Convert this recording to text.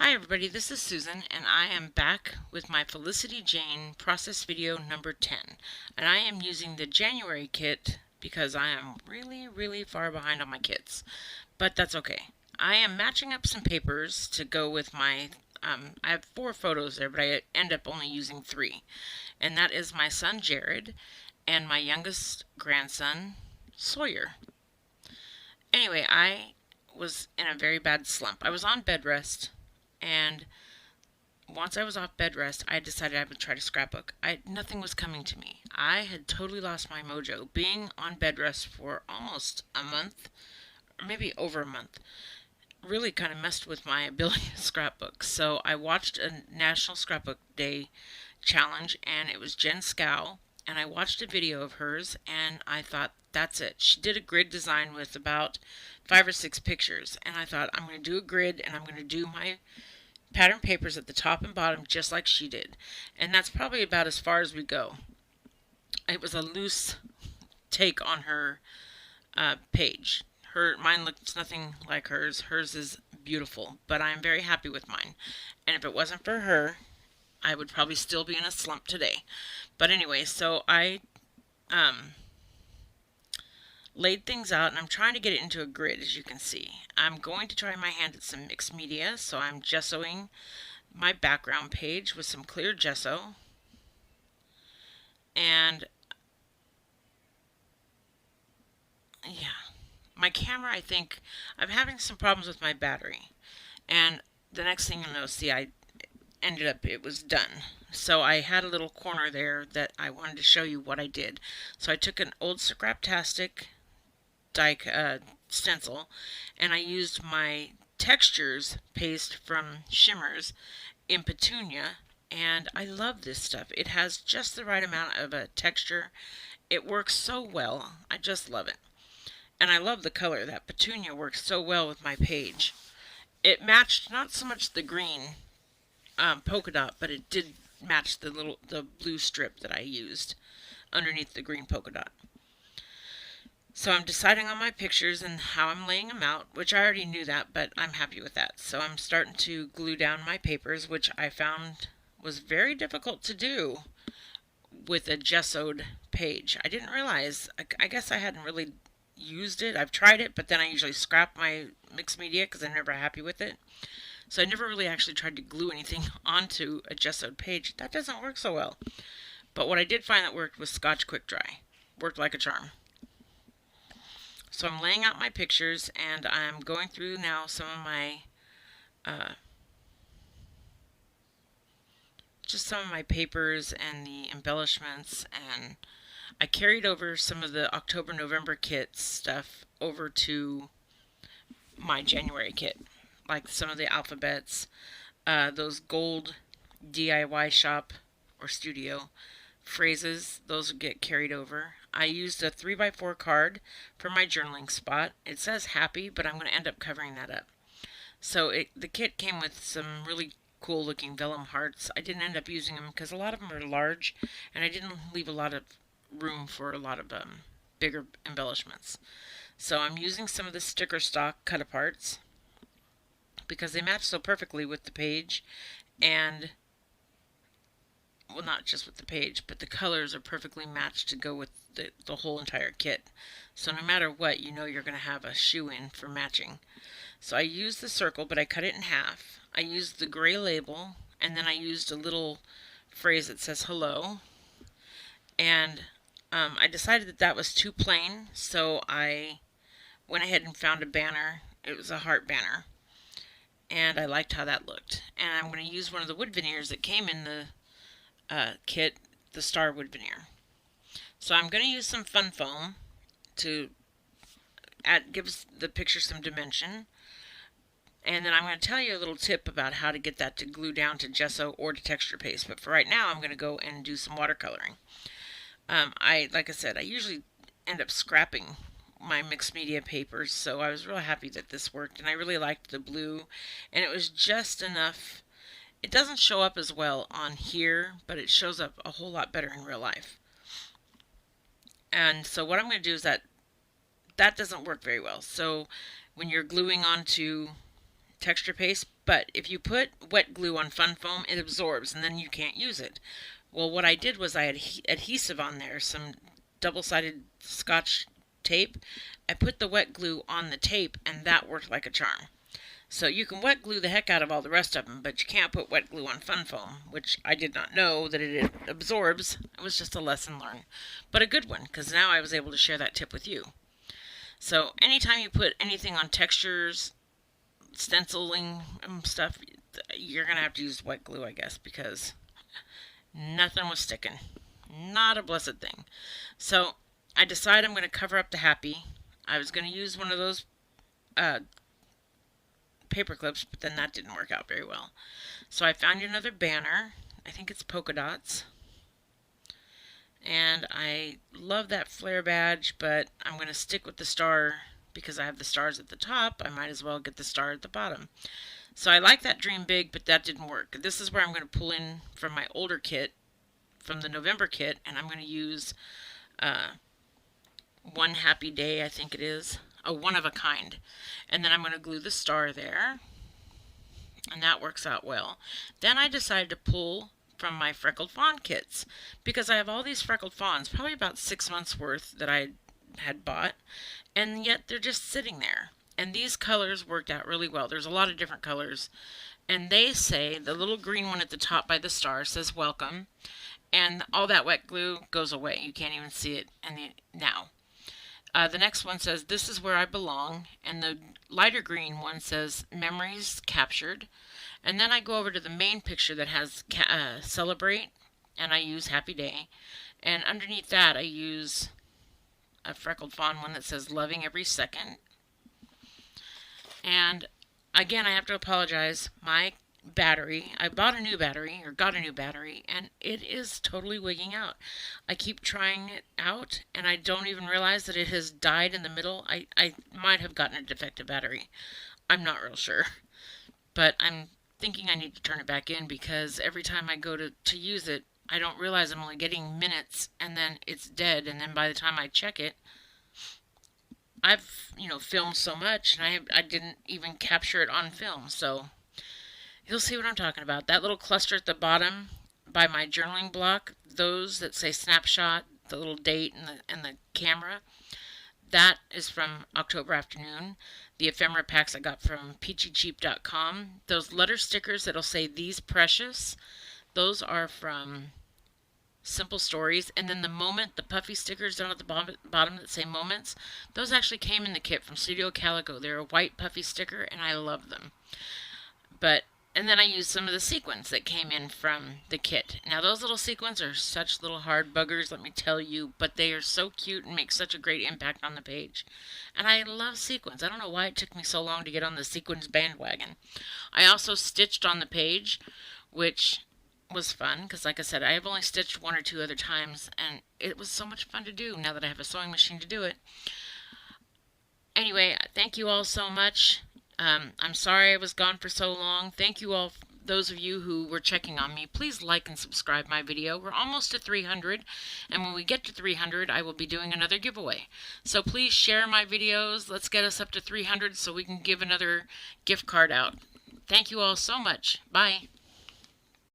Hi everybody, this is Susan and I am back with my Felicity Jane process video number 10. And I am using the January kit because I am really far behind on my kits. But that's okay. I am matching up some papers to go with my, I have 4 photos there, but I end up only using 3. And that is my son Jared and my youngest grandson Sawyer. Anyway, I was in a very bad slump. I was on bed rest. And once I was off bed rest, I decided I would try to scrapbook. Nothing was coming to me. I had totally lost my mojo. Being on bed rest for almost a month, or maybe over a month, really kind of messed with my ability to scrapbook. So I watched a National Scrapbook Day challenge, and it was Jen Scow, and I watched a video of hers, and I thought, that's it. She did a grid design with about 5 or 6 pictures, and I thought, I'm going to do a grid, and I'm going to do my pattern papers at the top and bottom just like she did. And that's probably about as far as we go. It was a loose take on her page. Mine looks nothing like hers. Hers is beautiful, but I'm very happy with mine. And if it wasn't for her, I would probably still be in a slump today. But anyway, so I laid things out, and I'm trying to get it into a grid, as you can see. I'm going to try my hand at some mixed media, so I'm gessoing my background page with some clear gesso. And yeah, my camera, I think, I'm having some problems with my battery. And the next thing you'll know, see, it was done. So I had a little corner there that I wanted to show you what I did. So I took an old Scraptastic stencil, and I used my textures paste from Shimmers in Petunia, and I love this stuff. It has just the right amount of a texture. It works so well. I just love it. And I love the color. That Petunia works so well with my page. It matched not so much the green polka dot, but it did match the blue strip that I used underneath the green polka dot. So I'm deciding on my pictures and how I'm laying them out, which I already knew that, but I'm happy with that. So I'm starting to glue down my papers, which I found was very difficult to do with a gessoed page. I didn't realize, I guess I hadn't really used it. I've tried it, but then I usually scrap my mixed media because I'm never happy with it. So I never really actually tried to glue anything onto a gessoed page. That doesn't work so well. But what I did find that worked was Scotch Quick Dry. Worked like a charm. So I'm laying out my pictures, and I'm going through now some of my just some of my papers and the embellishments, and I carried over some of the October-November kit stuff over to my January kit, like some of the alphabets, those gold DIY shop or studio phrases, those get carried over. I used a 3x4 card for my journaling spot. It says happy, but I'm going to end up covering that up. So the kit came with some really cool looking vellum hearts. I didn't end up using them because a lot of them are large, and I didn't leave a lot of room for a lot of bigger embellishments. So I'm using some of the sticker stock cut aparts because they match so perfectly with the page, and well, not just with the page, but the colors are perfectly matched to go with the whole entire kit. So no matter what, you know you're going to have a shoe-in for matching. So I used the circle, but I cut it in half. I used the gray label, and then I used a little phrase that says hello. And I decided that that was too plain, so I went ahead and found a banner. It was a heart banner, and I liked how that looked. And I'm going to use one of the wood veneers that came in the kit, the star wood veneer. So I'm going to use some fun foam to give the picture some dimension. And then I'm going to tell you a little tip about how to get that to glue down to gesso or to texture paste. But for right now, I'm going to go and do some watercoloring. Like I said, I usually end up scrapping my mixed media papers, so I was really happy that this worked. And I really liked the blue, and it was just enough. It doesn't show up as well on here, but it shows up a whole lot better in real life. And so what I'm going to do is that doesn't work very well. So when you're gluing onto texture paste, but if you put wet glue on fun foam, it absorbs and then you can't use it. Well, what I did was I had adhesive on there, some double-sided Scotch tape. I put the wet glue on the tape, and that worked like a charm. So you can wet glue the heck out of all the rest of them, but you can't put wet glue on fun foam, which I did not know that it absorbs. It was just a lesson learned, but a good one, because now I was able to share that tip with you. So anytime you put anything on textures, stenciling stuff, you're going to have to use wet glue, I guess, because nothing was sticking. Not a blessed thing. So I decided I'm going to cover up the happy. I was going to use one of those paper clips, but then that didn't work out very well. So I found another banner. I think it's polka dots. And I love that flare badge, but I'm going to stick with the star because I have the stars at the top. I might as well get the star at the bottom. So I like that Dream Big, but that didn't work. This is where I'm going to pull in from my older kit, from the November kit, and I'm going to use One Happy Day, I think it is. A one of a kind. And then I'm going to glue the star there. And that works out well. Then I decided to pull from my Freckled Fawn kits, because I have all these Freckled Fawns, probably about 6 months worth that I had bought, and yet they're just sitting there. And these colors worked out really well. There's a lot of different colors. And they say, the little green one at the top by the star says welcome. And all that wet glue goes away. You can't even see it now. The next one says, this is where I belong. And the lighter green one says, memories captured. And then I go over to the main picture that has celebrate. And I use happy day. And underneath that I use a Freckled Fawn one that says loving every second. And again, I have to apologize. My battery, I bought a new battery, or got a new battery, and it is totally wigging out. I keep trying it out, and I don't even realize that it has died in the middle. I might have gotten a defective battery. I'm not real sure. But I'm thinking I need to turn it back in, because every time I go to use it, I don't realize I'm only getting minutes, and then it's dead, and then by the time I check it, I've, filmed so much, and I didn't even capture it on film, so you'll see what I'm talking about. That little cluster at the bottom by my journaling block, those that say snapshot, the little date and the camera, that is from October Afternoon. The ephemera packs I got from peachycheap.com. Those letter stickers that'll say These Precious, those are from Simple Stories. And then the puffy stickers down at the bottom that say Moments, those actually came in the kit from Studio Calico. They're a white puffy sticker, and I love them. And then I used some of the sequins that came in from the kit. Now those little sequins are such little hard buggers, let me tell you, but they are so cute and make such a great impact on the page. And I love sequins. I don't know why it took me so long to get on the sequins bandwagon. I also stitched on the page, which was fun, because like I said, I have only stitched one or two other times, and it was so much fun to do now that I have a sewing machine to do it. Anyway, thank you all so much. I'm sorry I was gone for so long. Thank you all, those of you who were checking on me. Please like and subscribe my video. We're almost to 300, and when we get to 300, I will be doing another giveaway. So please share my videos. Let's get us up to 300 so we can give another gift card out. Thank you all so much. Bye.